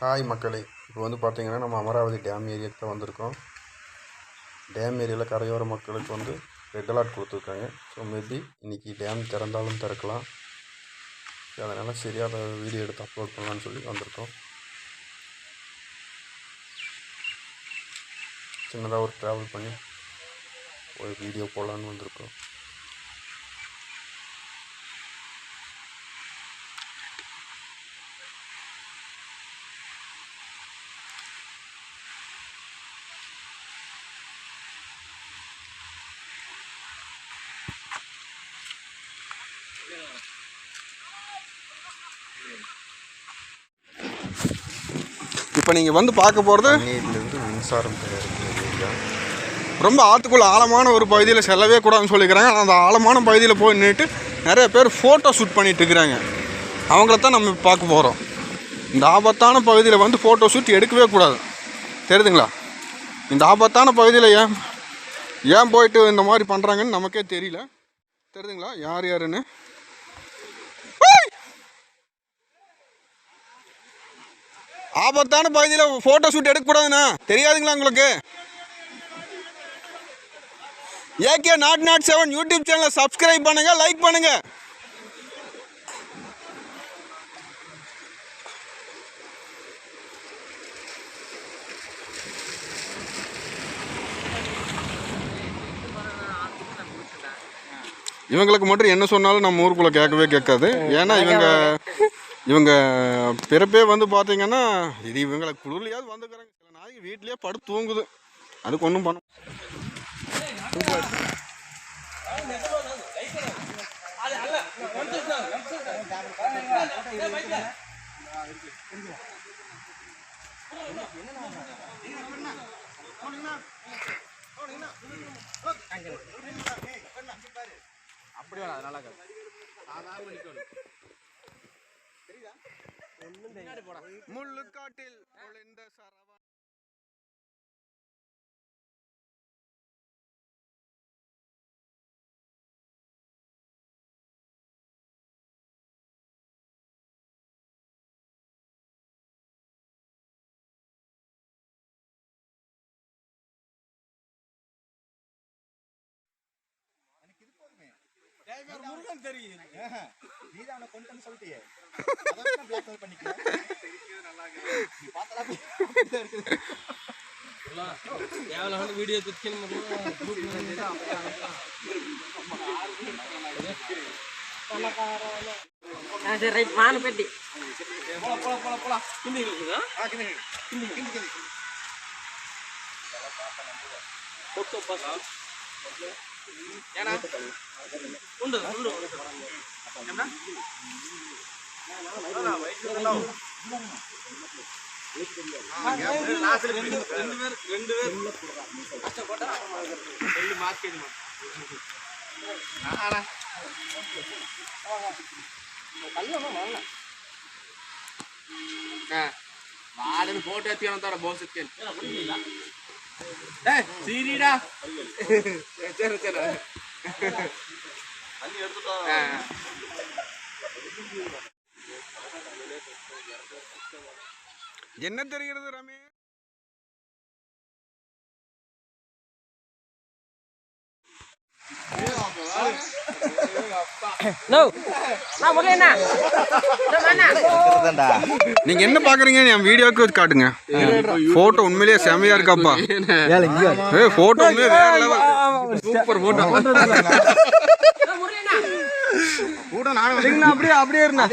Hi மக்களே, இப்போ வந்து பார்த்தீங்கன்னா நம்ம அமராவதி டேம் ஏரியாவுக்கு தான் வந்திருக்கோம். டேம் ஏரியாவில் கரையோர மக்களுக்கு வந்து ரெட் அலர்ட் கொடுத்துருக்காங்க. ஸோ மேபி இன்றைக்கி டேம் திறந்தாலும் திறக்கலாம். அதனால் சரியாக அதை வீடியோ எடுத்து அப்லோட் பண்ணலான்னு சொல்லி வந்திருக்கோம். சின்னதாக ஒரு ட்ராவல் பண்ணி ஒரு வீடியோ போடலான்னு வந்திருக்கோம். இப்போ நீங்கள் வந்து பார்க்க போகிறது நீர்லேருந்து மின்சாரம் தயாரிக்கிற ரொம்ப ஆற்றுக்குள்ள ஆழமான ஒரு பகுதியில் செல்லவே கூடாதுன்னு சொல்லிக்கிறாங்க. அந்த ஆழமான பகுதியில் போய் நின்றுட்டு நிறைய பேர் ஃபோட்டோ ஷூட் பண்ணிட்டு இருக்கிறாங்க. அவங்கள தான் நம்ம பார்க்க போகிறோம். இந்த ஆபத்தான பகுதியில் வந்து ஃபோட்டோ ஷூட் எடுக்கவே கூடாது, தெரியுதுங்களா? இந்த ஆபத்தான பகுதியில் ஏன் போயிட்டு இந்த மாதிரி பண்ணுறாங்கன்னு நமக்கே தெரியல, தெரியுதுங்களா? யார் யாருன்னு ஆபத்தான பகுதியில் ஃபோட்டோ ஷூட் எடுக்கக்கூடாதுண்ணா, தெரியாதுங்களா உங்களுக்கு? AK 007 யூடியூப் சேனலை சப்ஸ்கிரைப் பண்ணுங்கள், லைக் பண்ணுங்கள். இவங்களுக்கு மட்டும் என்ன சொன்னாலும் நம்ம ஊருக்குள்ளே கேட்கவே கேட்காது. ஏன்னா இவங்க பிறப்பே வந்து பார்த்தீங்கன்னா இது இவங்களை குளிர்லையாவது வந்துக்கிறாங்க. சில நாளைக்கு வீட்லேயே படுத்து தூங்குது, அதுக்கு ஒன்றும் பண்ண. அப்படியே அதனால முள்ளுக்காட்டில் ஒளிந்த சரவா. முருகன் தெரியும், நீதான் அவனை கொண்டு சொல்லிட்டியே, வீடியோ பெட்டி உண்டு வாடகை போட்டு ஏற்றியான தர போஸ் சீரிடா. சரி சரி என்ன தெரிகிறது ரமே? நீங்க என்ன பாக்குறீங்க? என் வீடியோக்கு காட்டுங்க. போட்டோ உண்மையிலேயே செமையா இருக்காப்பா. போட்டோ உண்மையிலே வேற லெவல், சூப்பர் போட்டோ. அப்படியே அப்படியே இருந்தா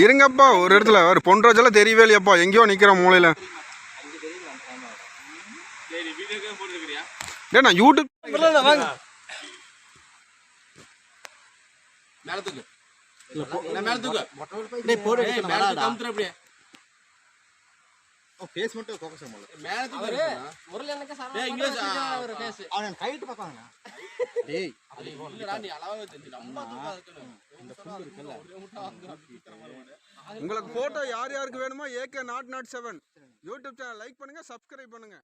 இருங்கப்பா. ஒரு இடத்துல ஒரு பொன்ராஜெல்லாம் தெரியவே இல்லையாப்பா, எங்கேயோ நிக்கிற மூலையில. நான் யூடியூப் ஃபேஸ் மட்டும் ஃபோக்கஸ் பண்ணல. மேல தூக்கு முரளி எனக்கு சார் இங்கிலீஷ் அவன் கைட் பக்கம் டேய் அது இல்லடா, நீ அளவா தெரிஞ்சு நம்ம தூக்க இருக்கணும். இந்த ஃபுல் இருக்குல உங்களுக்கு போட்டோ யார் யாருக்கு வேணுமோ AK 007 யூடியூப் சேனல் லைக் பண்ணுங்க, சப்ஸ்கிரைப் பண்ணுங்க.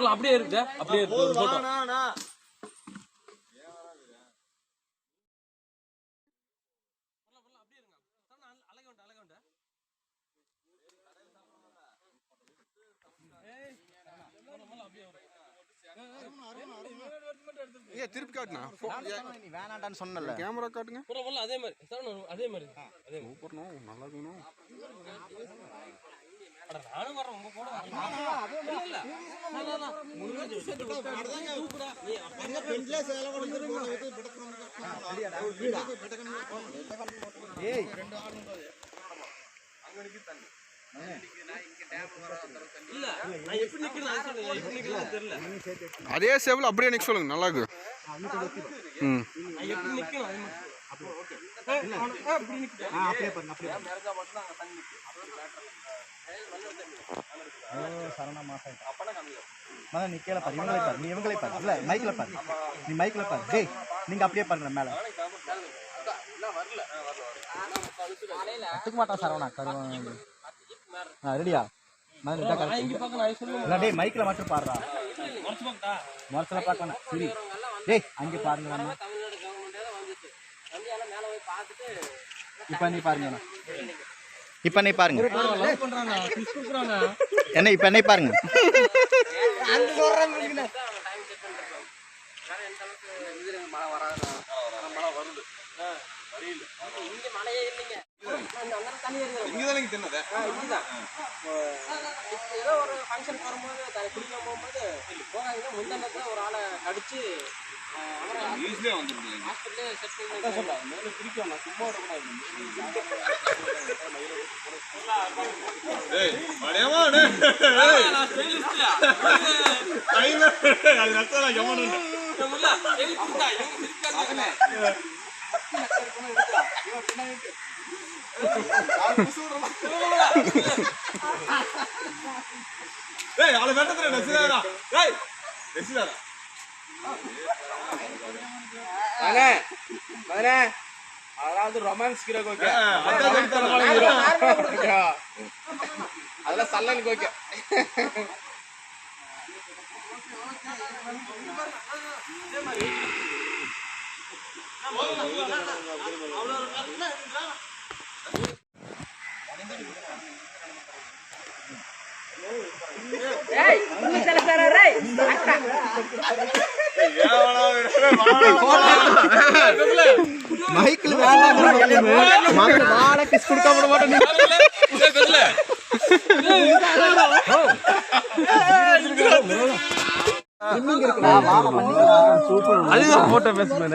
அப்படியே இருக்கு அப்படியே திருப்பி காட்டுனா நீ வேணாண்டான்னு சொன்னல கேமரா காட்டுங்க அதே மாதிரி அதே மாதிரி சூப்பர்ணும் நல்லா இருக்கணும் நானும் வரேன் உங்க கூட அதே சேவல் அப்படியே நிக்க சொல்லுங்க நல்லா இருக்கு சரணா மாசம் நீ கீழே பாரு இவங்களே பாரு நீ இவங்களே பாரு இல்ல மைக்ல பாரு நீ மைக்ல பாரு டேய் நீங்க அப்படியே பாருங்க மேல கத்துக்க மாட்டான் சரவணா கருவான் ரெடியா டேய் மைக்ல மட்டும் பாருடா மொரத்துல பார்க்கணும் சரி டேய் அங்கே பாருங்க இப்ப நீ பாருங்க இப்ப நீ பாருங்க என்ன இப்ப என்ன பாருங்க ஏதோ ஒரு ஃபங்க்ஷன் வரும்போது குடிக்க போகும்போது முந்தனத்துல ஒரு ஆளை கடிச்சு அதாவது ரொமான்ஸ் ஹீரோக்கு ஓகே அதெல்லாம் சல்லனுக்கு ஓகே மைக்கில் வேண்டாம் கிஸ் கொடுக்க விட மாட்டேன் அதுதான் போட்டோ பேசுறேன்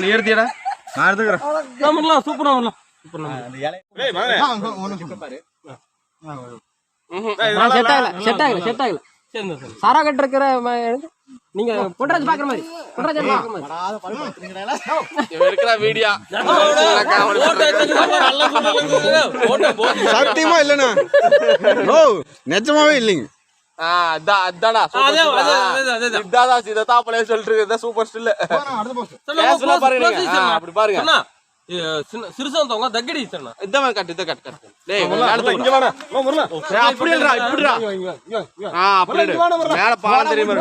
ஏடுத்தியடா நான் எடுத்துக்கிறேன் சூப்பரா வரலாம் செட் ஆகல சாரா கட்ட இருக்கிற நீங்க பொட்டராஜ் பாக்குற மாதிரி இருக்கிற வீடியோ சத்தியமா இல்லண்ணா ஓ நிஜமாவே இல்லைங்க சூப்பர் ஸ்டில் அப்படி பாருங்க சிறுசவங்க தக்கடி இதான் கட்டு இதை கட்டு அப்படி அப்படி மேல பாலம் தெரியுமா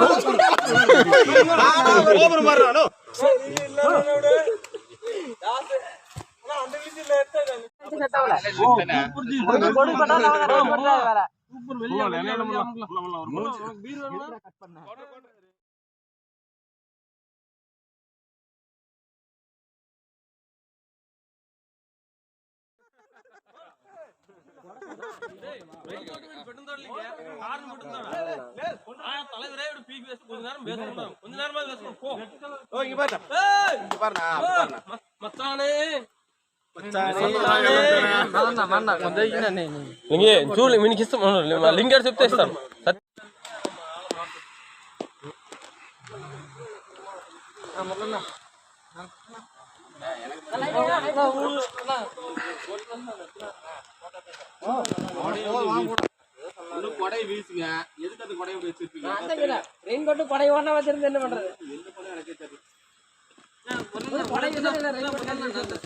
లింగర్ చెప్తే ఇస్తాను கொடை வீசுங்க. எதுக்கு அந்த கொடையை வச்சிருப்பீங்க? ரெயின் கோட்டு கொடை ஒண்ணா வச்சிருந்து என்ன பண்றது? கொடை வீசுறது ரெயின் கோட்டு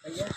ஐயா